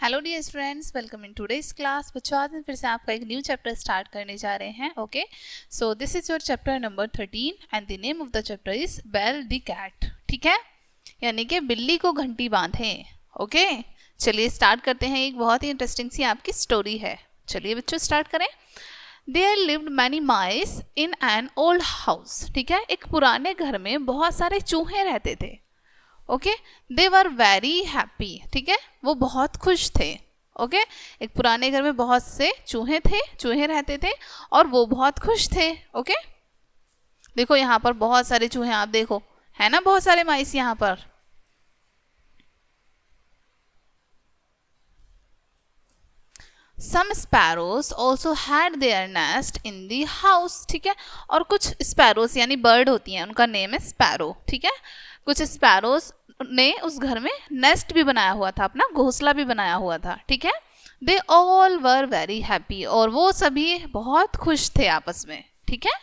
Hello dear students, welcome in today's class. बच्चों आज फिर से आपका एक न्यू चैप्टर स्टार्ट करने जा रहे हैं। Okay, so this is your chapter number 13 and the name of the chapter is bell the cat. ठीक है, यानी कि बिल्ली को घंटी बांधे। ओके, चलिए स्टार्ट करते हैं। एक बहुत ही इंटरेस्टिंग सी आपकी स्टोरी है। चलिए बच्चों स्टार्ट करें। There lived many mice in an old house. ठीक है, एक पुराने घर में बहुत सारे चूहे रहते थे। Okay, they were very happy. ठीक है, वो बहुत खुश थे। ओके, एक पुराने घर में बहुत से चूहे रहते थे और वो बहुत खुश थे। ओके, देखो यहाँ पर बहुत सारे चूहे, आप देखो है ना, बहुत सारे माइस यहाँ पर। Some sparrows also had their nest in the house. ठीक है, और कुछ स्पैरोस यानी बर्ड होती हैं, उनका नेम है स्पैरो। ठीक है, कुछ स्पैरोस ने उस घर में नेस्ट भी बनाया हुआ था, अपना घोंसला भी बनाया हुआ था। ठीक है, they all were very happy, और वो सभी बहुत खुश थे आपस में। ठीक है,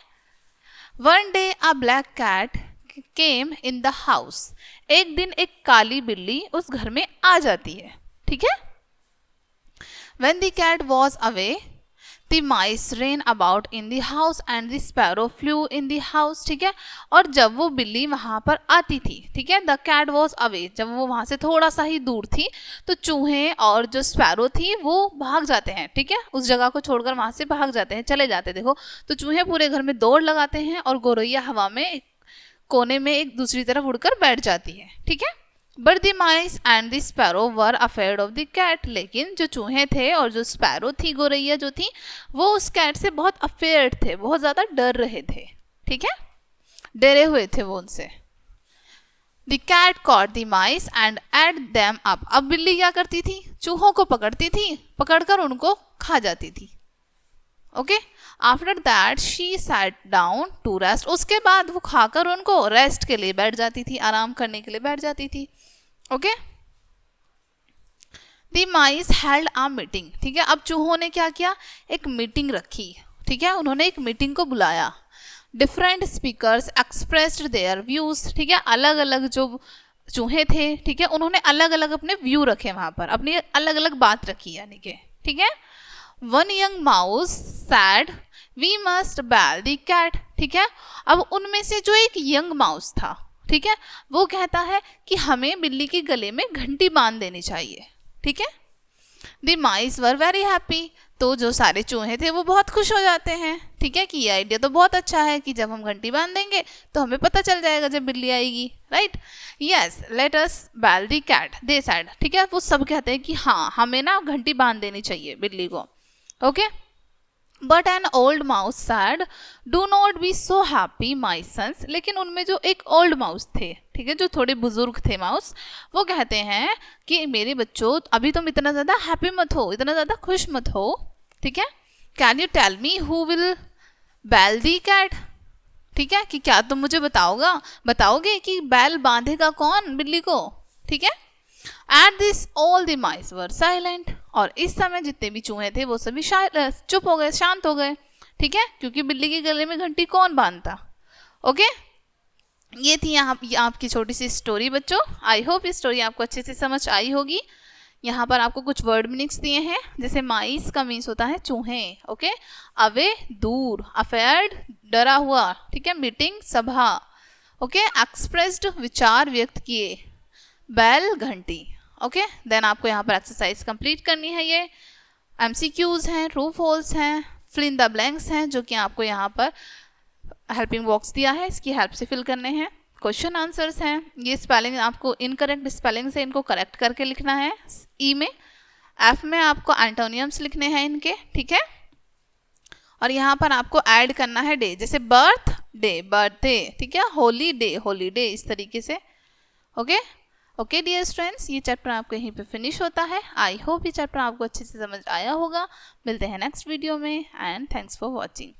one day a black cat came in the house. एक दिन एक काली बिल्ली उस घर में आ जाती है। ठीक है, when the cat was away, the mice ran about in the house and the sparrow flew in the house. ठीक है, और जब वो बिल्ली वहां पर आती थी, ठीक है, the cat was away, जब वो वहां से थोड़ा सा ही दूर थी तो चूहे और जो स्पैरो थी वो भाग जाते हैं। ठीक है, उस जगह को छोड़कर वहां से भाग जाते हैं, चले जाते हैं। देखो तो चूहे पूरे घर में दौड़ लगाते हैं और गौरैया हवा में एक कोने में एक दूसरी तरफ उड़कर बैठ जाती है। ठीक है, but the mice and the sparrow were afraid of the cat. लेकिन जो चूहे थे और जो स्पैरो थी, गौरैया जो थी, वो उस कैट से बहुत अफेयर्ड थे, बहुत ज़्यादा डर रहे थे। ठीक है, डरे हुए थे वो उनसे। The cat caught the mice and ate them up. अब बिल्ली क्या करती थी, चूहों को पकड़ती थी, पकड़कर उनको खा जाती थी। Okay, after that she sat down to rest. उसके बाद वो खाकर उनको रेस्ट के लिए बैठ जाती थी, आराम करने के लिए बैठ जाती थी। Okay, the mice held a meeting. ठीक है, अब चूहों ने क्या किया, एक मीटिंग रखी। ठीक है, उन्होंने एक मीटिंग को बुलाया। Different speakers expressed their views. ठीक है, अलग अलग जो चूहे थे, ठीक है, उन्होंने अलग अलग अपने व्यू रखे, वहां पर अपनी अलग अलग बात रखी, यानी कि ठीक है। One young mouse said we must bell the cat. ठीक है, अब उनमें से जो एक यंग माउस था, ठीक है, वो कहता है कि हमें बिल्ली के गले में घंटी बांध देनी चाहिए। ठीक है, the mice were very happy. तो जो सारे चूहे थे वो बहुत खुश हो जाते हैं। ठीक है, कि ये आइडिया तो बहुत अच्छा है कि जब हम घंटी बांध देंगे तो हमें पता चल जाएगा जब बिल्ली आएगी। Right, yes, let us bell the cat they said. ठीक है, वो सब कहते हैं कि हाँ, हमें ना घंटी बांध देनी चाहिए बिल्ली को। Okay, but an old mouse said do not be so happy my sons. लेकिन उनमें जो एक ओल्ड माउस थे, ठीक है, जो थोड़े बुजुर्ग थे माउस, वो कहते हैं कि मेरे बच्चों अभी तुम इतना ज़्यादा हैप्पी मत हो, इतना ज़्यादा खुश मत हो। ठीक है, can you tell me who will bell the cat. ठीक है, कि क्या तुम मुझे बताओगे कि बैल बांधेगा कौन बिल्ली को। ठीक है, at this all the mice were silent. और इस समय जितने भी चूहे थे वो सभी चुप हो गए, शांत हो गए। ठीक है, क्योंकि बिल्ली के गले में घंटी कौन बांधता। ओके, ये थी यहाँ आपकी छोटी सी स्टोरी बच्चों। आई होप ये स्टोरी आपको अच्छे से समझ आई होगी। यहाँ पर आपको कुछ वर्ड मीनिंग्स दिए हैं, जैसे माइस का मीन्स होता है चूहे। ओके, अवे दूर, अफेयर्ड डरा हुआ, ठीक है, मीटिंग सभा। ओके, एक्सप्रेस्ड विचार व्यक्त किए, बेल घंटी। ओके, देन आपको यहाँ पर एक्सरसाइज कंप्लीट करनी है। ये एमसीक्यूज हैं, ट्रू फॉल्स हैं, फिल इन द ब्लैंक्स हैं, जो कि आपको यहाँ पर हेल्पिंग बॉक्स दिया है, इसकी हेल्प से फिल करने हैं। क्वेश्चन आंसर्स हैं, ये स्पेलिंग आपको इनकरेक्ट स्पेलिंग से इनको करेक्ट करके लिखना है। ई में, एफ में आपको एंटोनियम्स लिखने हैं इनके। ठीक है, और यहाँ पर आपको ऐड करना है डे, जैसे बर्थ डे, बर्थडे। ठीक है, हॉलीडे, इस तरीके से। ओके ओके डियर स्टूडेंट्स, ये चैप्टर आपको यहीं पे फिनिश होता है। आई होप ये चैप्टर आपको अच्छे से समझ आया होगा। मिलते हैं नेक्स्ट वीडियो में, एंड थैंक्स फॉर वॉचिंग।